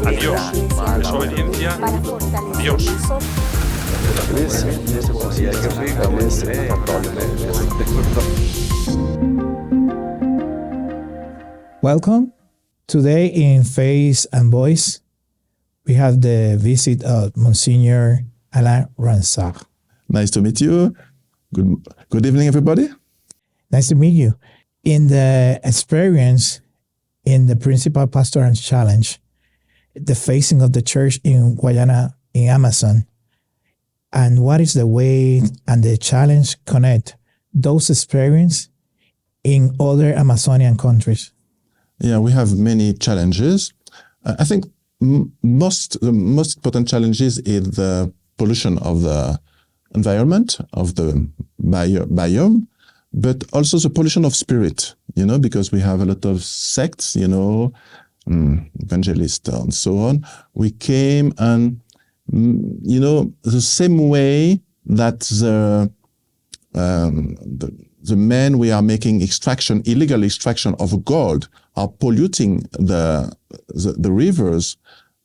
Adiós. Desobediencia. Dios. Welcome. Today in Face and Voice, we have the visit of Monsignor Alain Ranzay. Nice to meet you. Good evening, everybody. Nice to meet you. In the experience in the Principal Pastoral Challenge, the facing of the church in Guiana, in Amazon, and what is the way and the challenge connect those experiences in other Amazonian countries? Yeah, we have many challenges. I think the most important challenges is the pollution of the environment, of the biome, but also the pollution of spirit, because we have a lot of sects, evangelists and so on. We came and, the same way that the men we are making illegal extraction of gold are polluting the rivers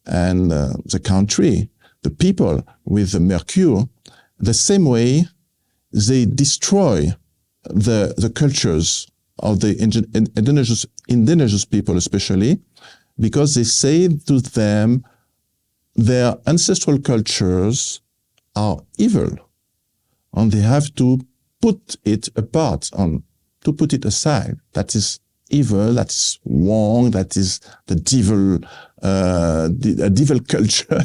and the country, the people with the mercury. The same way they destroy the cultures of the indigenous people, especially because they say to them their ancestral cultures are evil, and they have to put it apart, to put it aside. That is evil, that is wrong, that is the devil, a devil culture,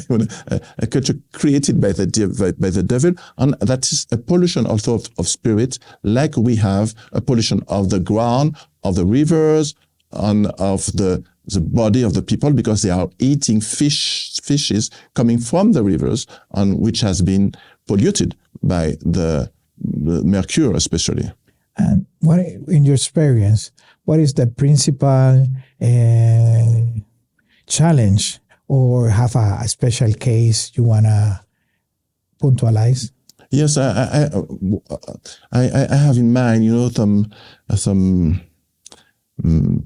a culture created by the devil, and that is a pollution also of spirit, like we have a pollution of the ground, of the rivers, and of the body of the people, because they are eating fishes coming from the rivers, and which has been polluted by the mercury especially. And what, in your experience, what is the principal challenge, or have a special case you want to puntualize? Yes, I have in mind, some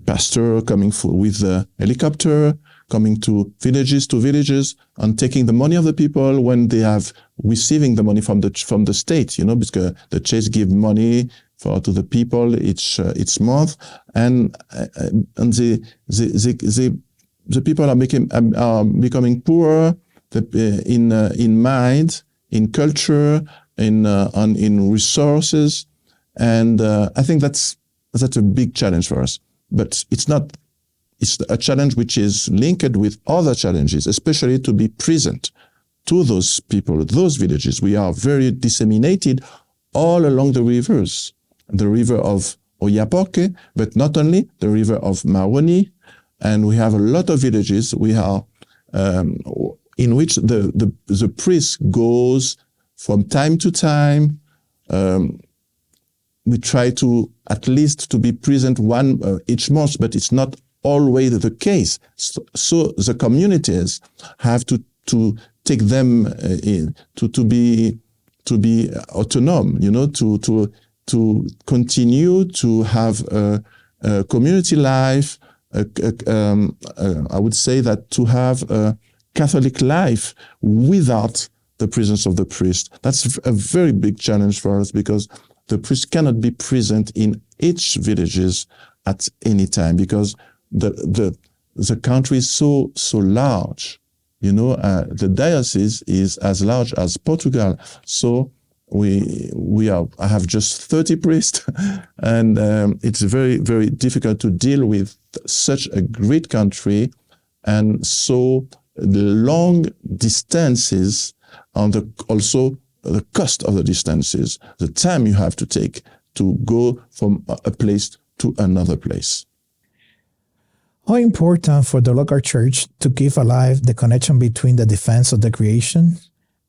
pastor coming with a helicopter, coming to villages and taking the money of the people when they have receiving the money from the state, because the church give money to the people each month, and the people are becoming poorer in mind, in culture, in resources, and I think that's a big challenge for us. But it's a challenge which is linked with other challenges, especially to be present to those people, those villages. We are very disseminated all along the rivers, the river of Oyapoke, but not only, the river of Maroni, and we have a lot of villages in which the priest goes from time to time. We try to at least to be present one each month, but it's not always the case. So the communities have to take them to be autonomous, to continue to have a community life. I would say that to have a Catholic life without the presence of the priest. That's a very big challenge for us, because the priest cannot be present in each villages at any time, because the country is so large. The diocese is as large as Portugal. So I have just 30 priests, and it's very, very difficult to deal with such a great country, and so the long distances, and also the cost of the distances, the time you have to take to go from a place to another place. How important for the local church to keep alive the connection between the defense of the creation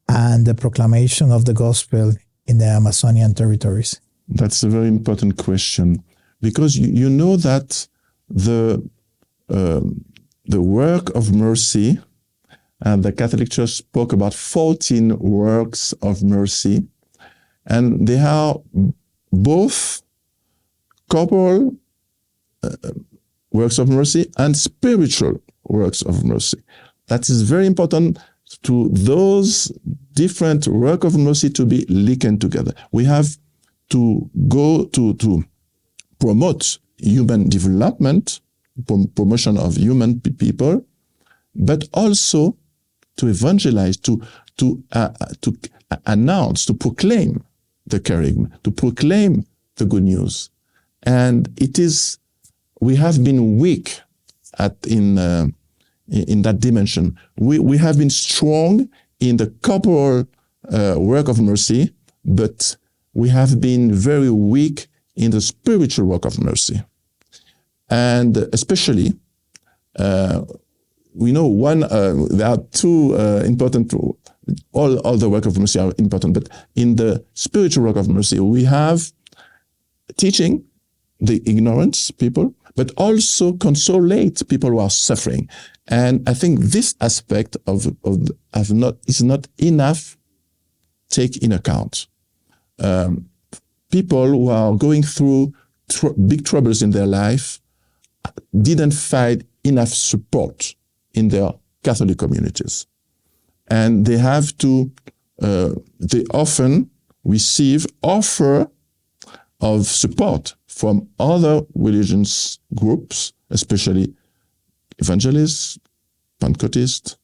and the proclamation of the gospel in the Amazonian territories? That's a very important question, because you know that the work of mercy, and the Catholic Church spoke about 14 works of mercy, and they are both corporal works of mercy and spiritual works of mercy. that is very important to those different work of mercy to be linked together. We have to go to promote human development, promotion of human people, but also to evangelize, to announce, to proclaim the charism, to proclaim the good news. And we have been weak in that dimension. We have been strong in the corporal work of mercy, but we have been very weak in the spiritual work of mercy. And especially, we know there are two important, all the work of mercy are important, but in the spiritual work of mercy, we have teaching the ignorant people, but also consolate people who are suffering. And I think this aspect is not enough take in account. People who are going through big troubles in their life didn't find enough support in their Catholic communities. And they often receive offer of support from other religious groups, especially evangelists, Pentecostals,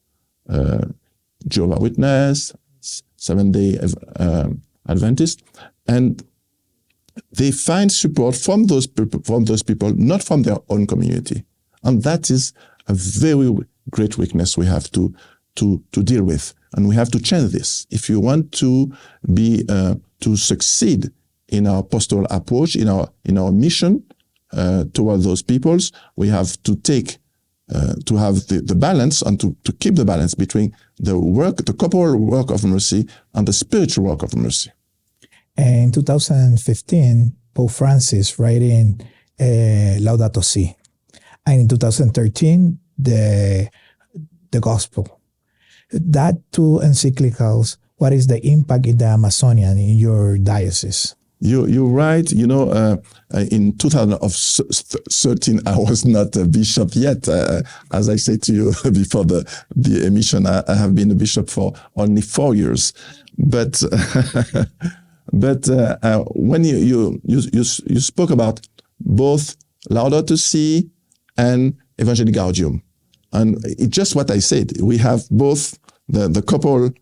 Jehovah's Witnesses, Seventh-day Adventists, and they find support from those people, not from their own community. And that is a very great weakness we have to deal with. And we have to change this. If you want to succeed in our pastoral approach, in our mission toward those peoples, we have to have the balance and to keep the balance between the corporal work of mercy and the spiritual work of mercy. In 2015, Pope Francis writing Laudato Si, and in 2013, the Gospel. That two encyclicals, what is the impact in the Amazonian in your diocese? You're right. In 2013, I was not a bishop yet. As I said to you before the emission, I have been a bishop for only 4 years. But when you spoke about both Laudato Si and Evangelii Gaudium, and it's just what I said. We have both the corporal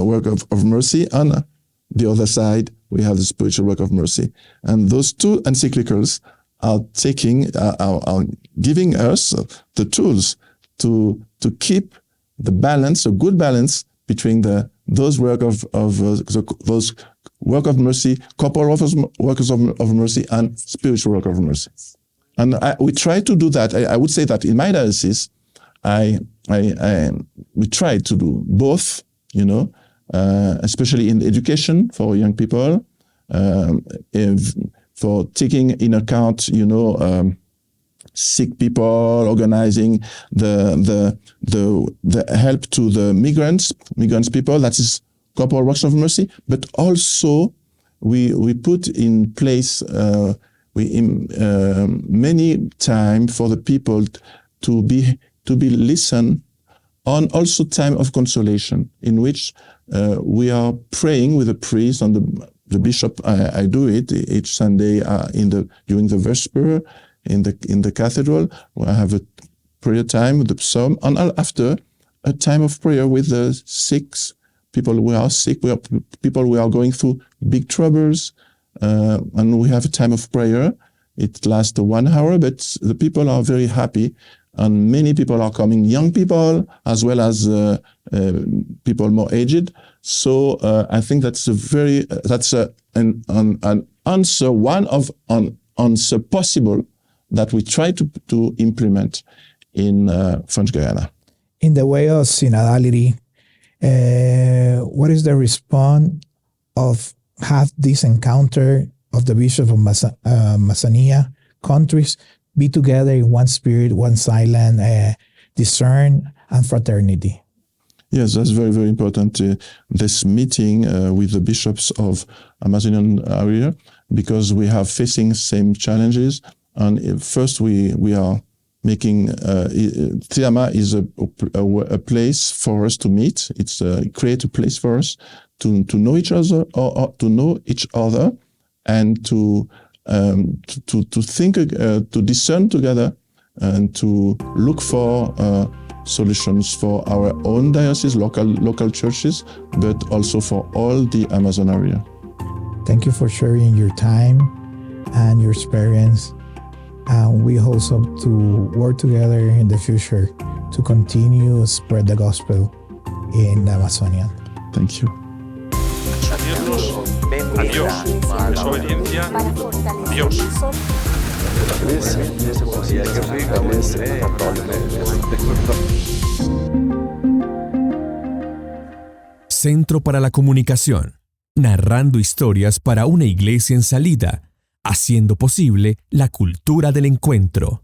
work of mercy, and the other side, we have the spiritual work of mercy. And those two encyclicals are giving us the tools to keep the balance, a good balance between those work of mercy, corporal workers of mercy, and spiritual work of mercy. And we try to do that. I would say that in my diocese, we try to do both, especially in education for young people, for taking in account, sick people, organizing the help to the migrants people. That is corporal works of mercy. But also we put in place many time for the people to be listened on, also time of consolation, in which we are praying with the priest and the bishop. I do it each Sunday during the Vesper in the cathedral. I have a prayer time with the psalm, and after a time of prayer with the sick people who are sick. We are people who are going through big troubles, and we have a time of prayer. It lasts 1 hour, but the people are very happy. And many people are coming, young people as well as people more aged. So I think that's an answer, an answer possible that we try to implement in French Guiana. In the way of synodality, what is the response of have this encounter of the Bishop of Amazonia countries be together in one spirit, one silent, discern, and fraternity? Yes, that's very, very important, this meeting with the bishops of Amazonian area, because we are facing same challenges. And first, we are making Triama is a place for us to meet. It's create a place for us to know each other, or to know each other, and to think, to discern together, and to look for solutions for our own diocese, local churches, but also for all the Amazon area. Thank you for sharing your time and your experience. And we hope to work together in the future to continue to spread the gospel in the Amazonia. Thank you. Adiós. Desobediencia. Dios. Centro para la Comunicación, narrando historias para una iglesia en salida, haciendo posible la cultura del encuentro.